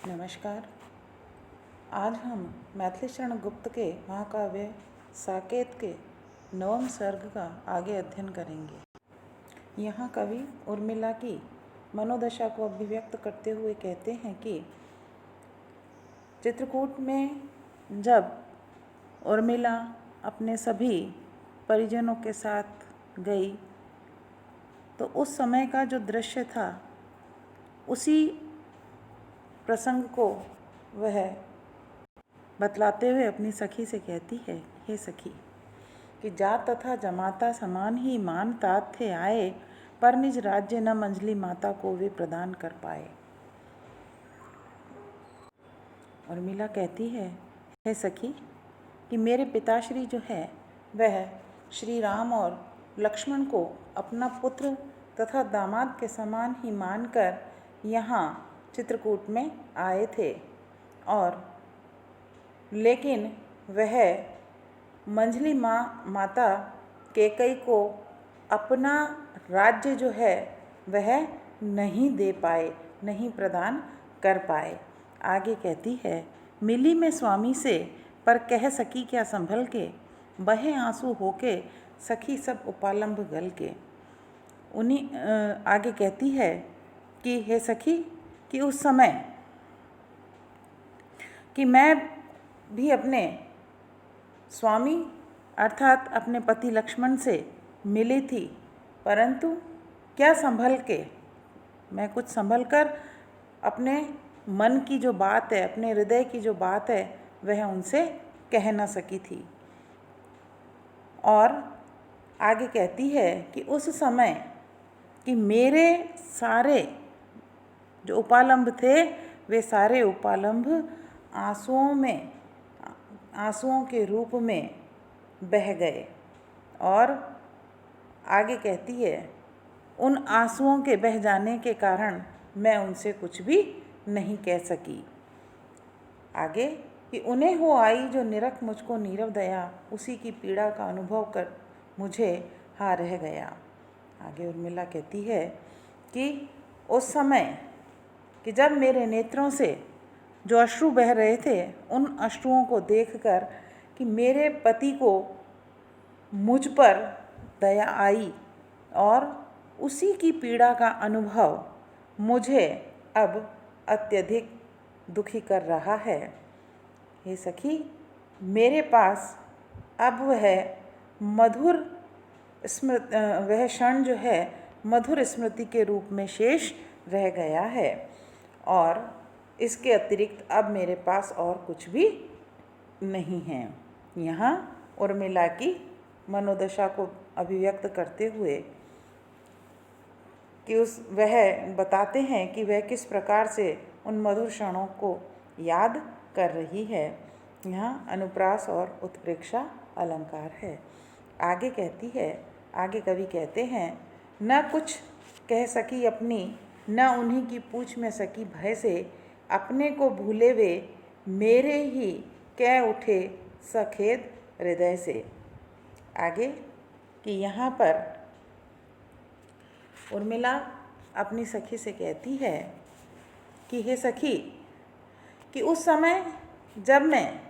नमस्कार। आज हम मैथिली शरण गुप्त के महाकाव्य साकेत के 9वें सर्ग का आगे अध्ययन करेंगे। यहाँ कवि उर्मिला की मनोदशा को अभिव्यक्त करते हुए कहते हैं कि चित्रकूट में जब उर्मिला अपने सभी परिजनों के साथ गई तो उस समय का जो दृश्य था उसी प्रसंग को वह बतलाते हुए अपनी सखी से कहती है, हे सखी, कि जात तथा जमाता समान ही मान तात थे आए, पर निज राज्य न मंजली माता को वे प्रदान कर पाए। उर्मिला कहती है, हे सखी, कि मेरे पिताश्री जो है वह श्री राम और लक्ष्मण को अपना पुत्र तथा दामाद के समान ही मानकर यहाँ चित्रकूट में आए थे, और लेकिन वह मंझली माता कैकेयी को अपना राज्य जो है वह नहीं दे पाए, नहीं प्रदान कर पाए। आगे कहती है, मिली मैं स्वामी से पर कह सकी क्या संभल के, बहे आंसू होके सखी सब उपालंब गल के। उन्हीं आगे कहती है कि हे सखी, कि उस समय कि मैं भी अपने स्वामी अर्थात अपने पति लक्ष्मण से मिली थी, परंतु क्या संभल के, मैं कुछ संभल कर अपने मन की जो बात है, अपने हृदय की जो बात है वह उनसे कह न सकी थी। और आगे कहती है कि उस समय कि मेरे सारे जो उपालंब थे वे सारे उपालंब आंसुओं के रूप में बह गए। और आगे कहती है, उन आंसुओं के बह जाने के कारण मैं उनसे कुछ भी नहीं कह सकी। आगे कि उन्हें हो आई जो निरख मुझको नीरव दया, उसी की पीड़ा का अनुभव कर मुझे हा रह गया। आगे उर्मिला कहती है कि उस समय कि जब मेरे नेत्रों से जो अश्रु बह रहे थे, उन अश्रुओं को देखकर कि मेरे पति को मुझ पर दया आई और उसी की पीड़ा का अनुभव मुझे अब अत्यधिक दुखी कर रहा है। हे सखी, मेरे पास अब वह क्षण जो है मधुर स्मृति के रूप में शेष रह गया है, और इसके अतिरिक्त अब मेरे पास और कुछ भी नहीं है। यहाँ उर्मिला की मनोदशा को अभिव्यक्त करते हुए कि वह बताते हैं कि वह किस प्रकार से उन मधुर क्षणों को याद कर रही है। यहाँ अनुप्रास और उत्प्रेक्षा अलंकार है। आगे कहती है, आगे कवि कहते हैं, न कुछ कह सकी अपनी, न उन्हीं की पूछ में सकी भय से, अपने को भूले वे मेरे ही कह उठे सखेद हृदय से। आगे कि यहाँ पर उर्मिला अपनी सखी से कहती है कि हे सखी, कि उस समय जब मैं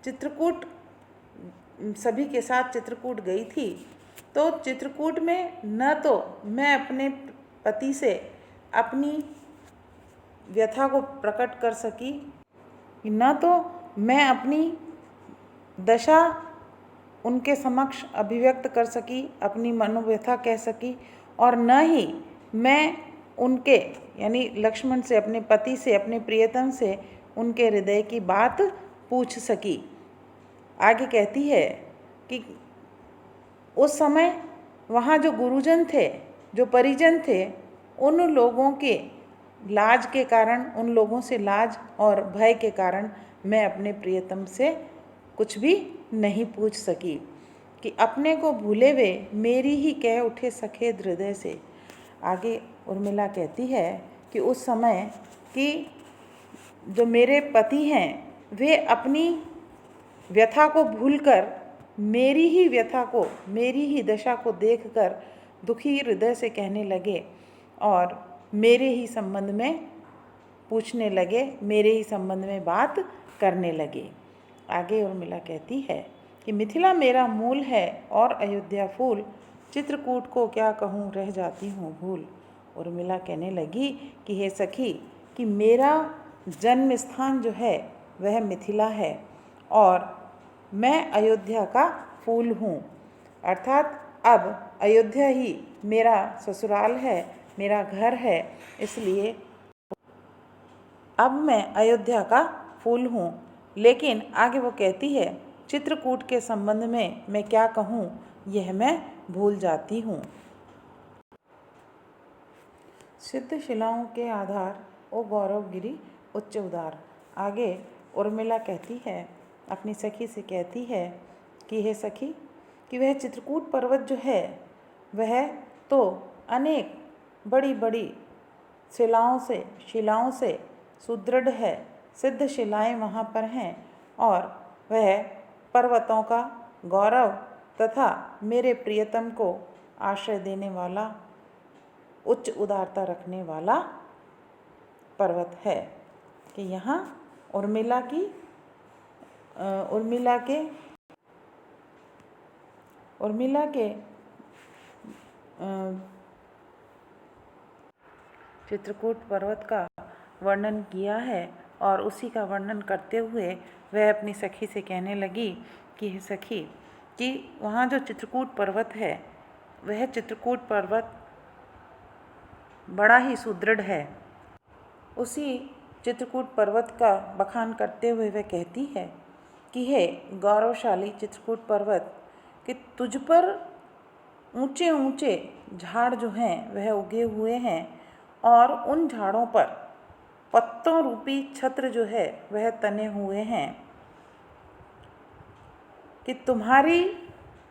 चित्रकूट सभी के साथ चित्रकूट गई थी, तो चित्रकूट में न तो मैं अपने पति से अपनी व्यथा को प्रकट कर सकी, न तो मैं अपनी दशा उनके समक्ष अभिव्यक्त कर सकी, अपनी मनोव्यथा कह सकी, और न ही मैं उनके यानी लक्ष्मण से, अपने पति से, अपने प्रियतम से उनके हृदय की बात पूछ सकी। आगे कहती है कि उस समय वहाँ जो गुरुजन थे, जो परिजन थे, उन लोगों के लाज के कारण, उन लोगों से लाज और भय के कारण मैं अपने प्रियतम से कुछ भी नहीं पूछ सकी, कि अपने को भूले वे मेरी ही कह उठे सखेद हृदय से। आगे उर्मिला कहती है कि उस समय कि जो मेरे पति हैं वे अपनी व्यथा को भूलकर मेरी ही व्यथा को, मेरी ही दशा को देखकर दुखी हृदय से कहने लगे और मेरे ही संबंध में पूछने लगे, मेरे ही संबंध में बात करने लगे। आगे उर्मिला कहती है कि मिथिला मेरा मूल है और अयोध्या फूल, चित्रकूट को क्या कहूँ रह जाती हूँ भूल। उर्मिला कहने लगी कि हे सखी, कि मेरा जन्म स्थान जो है वह मिथिला है और मैं अयोध्या का फूल हूँ, अर्थात अब अयोध्या ही मेरा ससुराल है, मेरा घर है, इसलिए अब मैं अयोध्या का फूल हूँ। लेकिन आगे वो कहती है, चित्रकूट के संबंध में मैं क्या कहूँ, यह मैं भूल जाती हूँ। सिद्ध शिलाओं के आधार ओ गौरवगिरी उच्च उदार। आगे उर्मिला कहती है, अपनी सखी से कहती है कि हे सखी, कि वह चित्रकूट पर्वत जो है वह तो अनेक बड़ी बड़ी शिलाओं से सुदृढ़ है, सिद्ध शिलाएं वहाँ पर हैं और वह पर्वतों का गौरव तथा मेरे प्रियतम को आश्रय देने वाला, उच्च उदारता रखने वाला पर्वत है। कि यहाँ उर्मिला के चित्रकूट पर्वत का वर्णन किया है और उसी का वर्णन करते हुए वह अपनी सखी से कहने लगी कि हे सखी, कि वहाँ जो चित्रकूट पर्वत है वह चित्रकूट पर्वत बड़ा ही सुदृढ़ है। उसी चित्रकूट पर्वत का बखान करते हुए वह कहती है कि हे गौरवशाली चित्रकूट पर्वत, कि तुझ पर ऊंचे ऊंचे झाड़ जो हैं वह उगे हुए हैं और उन झाड़ों पर पत्तों रूपी छत्र जो है वह तने हुए हैं। कि तुम्हारी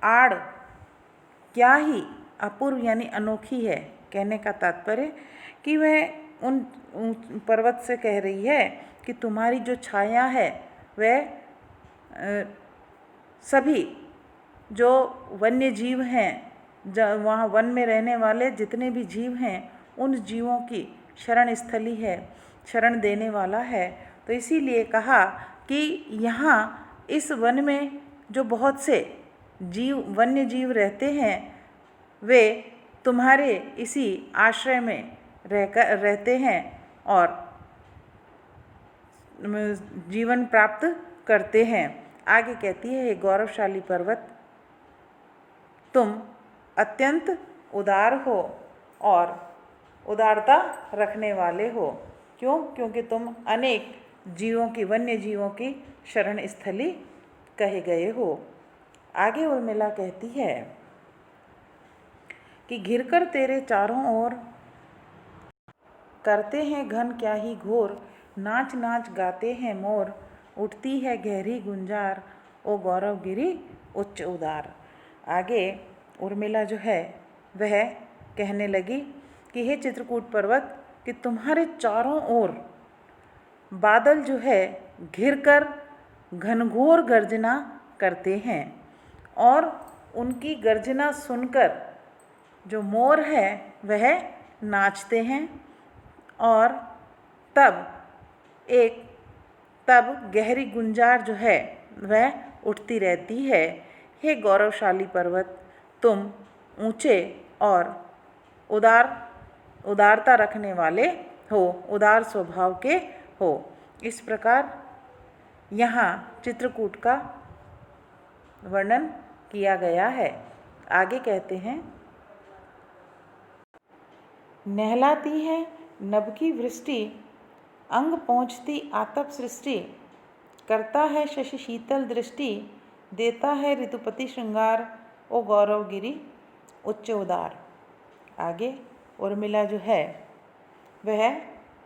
आड़ क्या ही अपूर्व यानी अनोखी है। कहने का तात्पर्य कि वह उन पर्वत से कह रही है कि तुम्हारी जो छाया है वह सभी जो वन्य जीव हैं, वहाँ वन में रहने वाले जितने भी जीव हैं उन जीवों की शरण स्थली है, शरण देने वाला है। तो इसीलिए कहा कि यहाँ इस वन में जो बहुत से वन्य जीव रहते हैं वे तुम्हारे इसी आश्रय में रहते हैं और जीवन प्राप्त करते हैं। आगे कहती है, हे गौरवशाली पर्वत, तुम अत्यंत उदार हो और उदारता रखने वाले हो। क्यों? क्योंकि तुम अनेक वन्य जीवों की शरण स्थली कहे गए हो। आगे उर्मिला कहती है कि घिरकर तेरे चारों ओर करते हैं घन क्या ही घोर, नाच नाच गाते हैं मोर, उठती है गहरी गुंजार, ओ गौरवगिरी उच्च उदार। आगे उर्मिला जो है वह कहने लगी कि हे चित्रकूट पर्वत, कि तुम्हारे चारों ओर बादल जो है घिरकर घनघोर गर्जना करते हैं और उनकी गर्जना सुनकर जो मोर है वह नाचते हैं और तब गहरी गुंजार जो है वह उठती रहती है। हे गौरवशाली पर्वत, तुम ऊंचे और उदारता रखने वाले हो, उदार स्वभाव के हो। इस प्रकार यहाँ चित्रकूट का वर्णन किया गया है। आगे कहते हैं, नहलाती है नभ की वृष्टि, अंग पहुँचती आतप सृष्टि, करता है शशि शीतल दृष्टि, देता है ऋतुपति श्रृंगार, ओ गौरवगिरी उच्च उदार। आगे उर्मिला जो है वह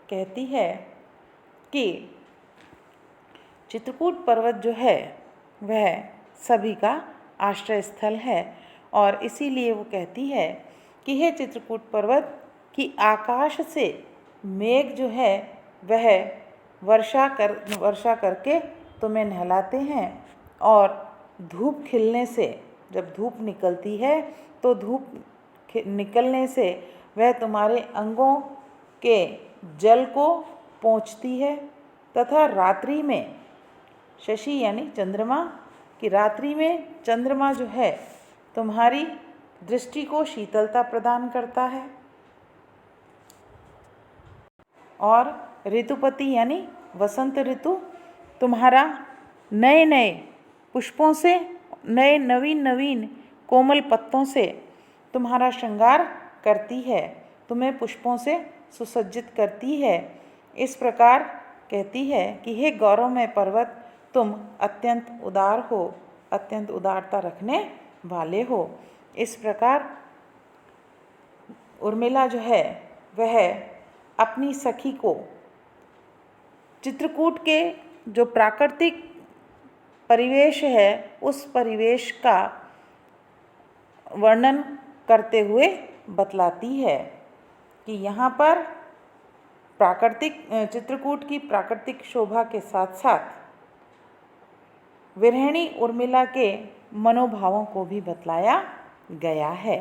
कहती है कि चित्रकूट पर्वत जो है वह सभी का आश्रय स्थल है और इसीलिए वो कहती है कि हे चित्रकूट पर्वत, कि आकाश से मेघ जो है वह वर्षा करके तुम्हें नहलाते हैं और धूप खिलने से, जब धूप निकलती है तो धूप निकलने से वह तुम्हारे अंगों के जल को पहुँचती है तथा रात्रि में शशि यानी चंद्रमा की रात्रि में चंद्रमा जो है तुम्हारी दृष्टि को शीतलता प्रदान करता है। और ऋतुपति यानी वसंत ऋतु तुम्हारा नए नए पुष्पों से, नए नवीन नवीन कोमल पत्तों से तुम्हारा श्रृंगार करती है, तुम्हें पुष्पों से सुसज्जित करती है। इस प्रकार कहती है कि हे गौरवमय पर्वत, तुम अत्यंत उदार हो, अत्यंत उदारता रखने वाले हो। इस प्रकार उर्मिला जो है वह अपनी सखी को चित्रकूट के जो प्राकृतिक परिवेश है उस परिवेश का वर्णन करते हुए बतलाती है कि यहाँ पर प्राकृतिक चित्रकूट की प्राकृतिक शोभा के साथ साथ विरहिणी उर्मिला के मनोभावों को भी बतलाया गया है।